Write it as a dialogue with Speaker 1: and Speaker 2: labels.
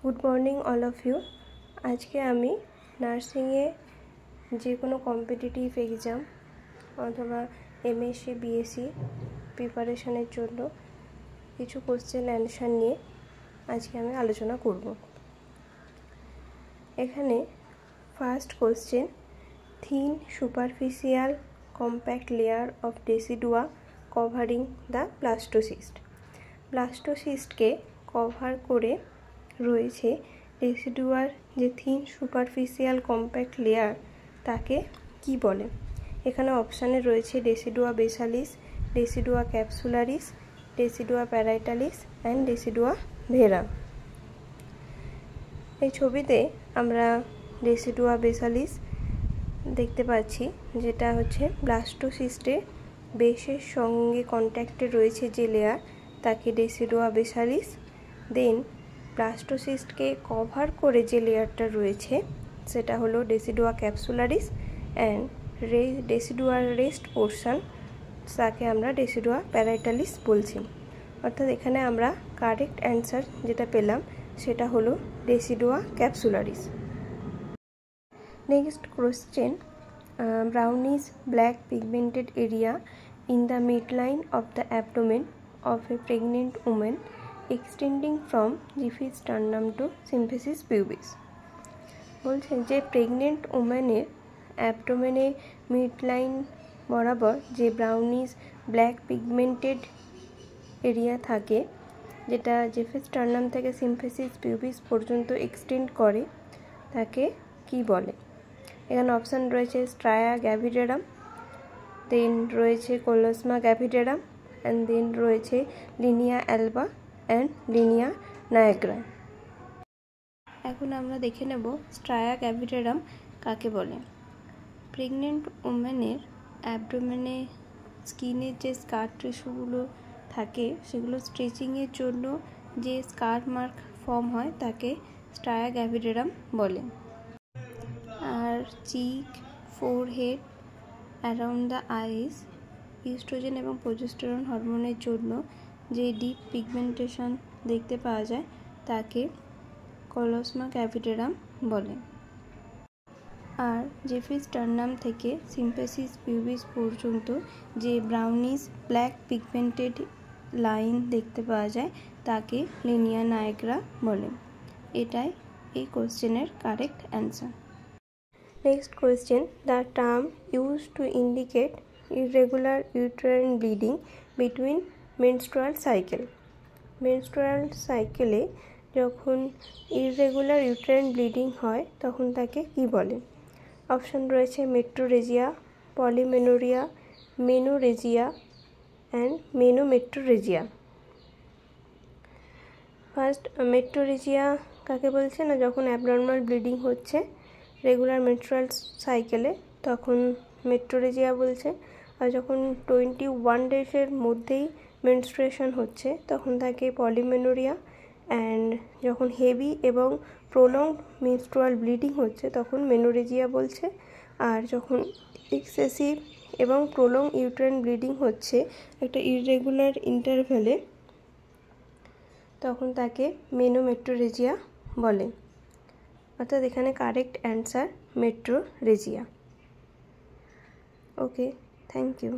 Speaker 1: Good morning all of you. আজকে আমি নার্সিংয়ে যে কোনো কম্পিটিটিভ এক্সাম অথবা এমএসসি বিএসসি প্রিপারেশনের জন্য কিছু কোশ্চেন অ্যান্সার নিয়ে আজকে আমি আলোচনা করব। এখানে first question, thin superficial compact layer of decidua covering the blastocyst. ব্লাস্টোসিস্টকে কভার করে রয়েছে ডেসিডুয়ার যে থিন সুপারফিশিয়াল কম্প্যাক্ট লেয়ার তাকে কি বলে? এখানে অপশানে রয়েছে ডেসিডুয়া বেসালিস, ডেসিডুয়া ক্যাপসুলারিস, ডেসিডুয়া প্যারাইটালিস অ্যান্ড ডেসিডুয়া ভেরা। এই ছবিতে আমরা ডেসিডুয়া বেসালিস দেখতে পাচ্ছি, যেটা হচ্ছে ব্লাস্টোসিস্টের বেসের সঙ্গে কন্ট্যাক্টে রয়েছে যে লেয়ার তাকে ডেসিডুয়া বেসালিস। দেন ব্লাস্টোসিস্টকে কভার করে যে লেয়ারটা রয়েছে সেটা হলো ডেসিডুয়া ক্যাপসুলারিস অ্যান্ড ডেসিডুয়ার রেস্ট পোর্শন তাকে আমরা ডেসিডুয়া প্যারাইটালিস বলছি। অর্থাৎ এখানে আমরা কারেক্ট অ্যান্সার যেটা পেলাম সেটা হলো decidua capsularis. Next question, brownish black pigmented area in the midline of the abdomen of a pregnant woman extending from জিফিস sternum to symphysis pubis। বলছেন যে প্রেগনেন্ট ওম্যানের অ্যাবডোমেনে মিডলাইন বরাবর যে ব্রাউনিশ ব্ল্যাক পিগমেন্টেড এরিয়া থাকে, যেটা জিফিস sternum থেকে symphysis pubis পর্যন্ত extend করে, তাকে কি বলে? এখানে অপশান রয়েছে স্ট্রায়া গ্যাভিডেরাম, দেন রয়েছে কোলোসমা গ্যাভিডেরাম অ্যান্ড দেন রয়েছে লিনিয়া অ্যালবা অ্যান্ড লিনিয়া নায়াগ্রা। এখন আমরা দেখে নেব স্ট্রায়া গ্যাভিডেরাম কাকে বলে। প্রেগনেন্ট ওম্যানের অ্যাবডোমেনে স্কিনের যে স্কার টিস্যুগুলো থাকে সেগুলো স্ট্রেচিংয়ের জন্য যে স্কার মার্ক ফর্ম হয় তাকে স্ট্রায়া গ্যাভিডেরাম বলে। আর cheek, forehead, around the eyes estrogen এবং প্রোজেস্টেরন হরমোনের জন্য যে ডিপ পিগমেন্টেশন দেখতে পাওয়া যায় তাকে কোলোসমা গ্যাভিডেরাম বলে। আর জিফিস স্টারনাম থেকে সিম্ফিসিস পিউবিস পর্যন্ত যে ব্রাউনিশ ব্ল্যাক পিগমেন্টেড লাইন দেখতে পাওয়া যায় তাকে লিনিয়া নায়াগ্রা বলে। এটাই এই কোশ্চেনের correct answer. Next question, the term used to indicate irregular uterine bleeding between menstrual cycle। menstrual cycle যখন irregular uterine bleeding হয় তখন তাকে কি বলে? অপশন রয়েছে metrorrhagia, polymenorrhea, menorrhagia and menometrorrhagia. First, metrorrhagia কাকে বলছে না, যখন অ্যাবনর্মাল ব্লিডিং হচ্ছে রেগুলার মেনস্ট্রুয়াল সাইকেলে তখন মেট্রোরেজিয়া বলছে। আর যখন 21 ডেজের মধ্যেই মেনস্ট্রুয়েশন হচ্ছে তখন তাকে পলিমেনোরিয়া। অ্যান্ড যখন হেভি এবং প্রলংড মেনস্ট্রুয়াল ব্লিডিং হচ্ছে তখন মেনোরেজিয়া বলছে। আর যখন এক্সেসিভ এবং প্রলং ইউট্রাইন ব্লিডিং হচ্ছে একটা ইররেগুলার ইন্টারভ্যালে তখন তাকে মেনোমেট্রোরেজিয়া বলে। অর্থাৎ এখানে correct answer metrorrhagia. Okay, thank you.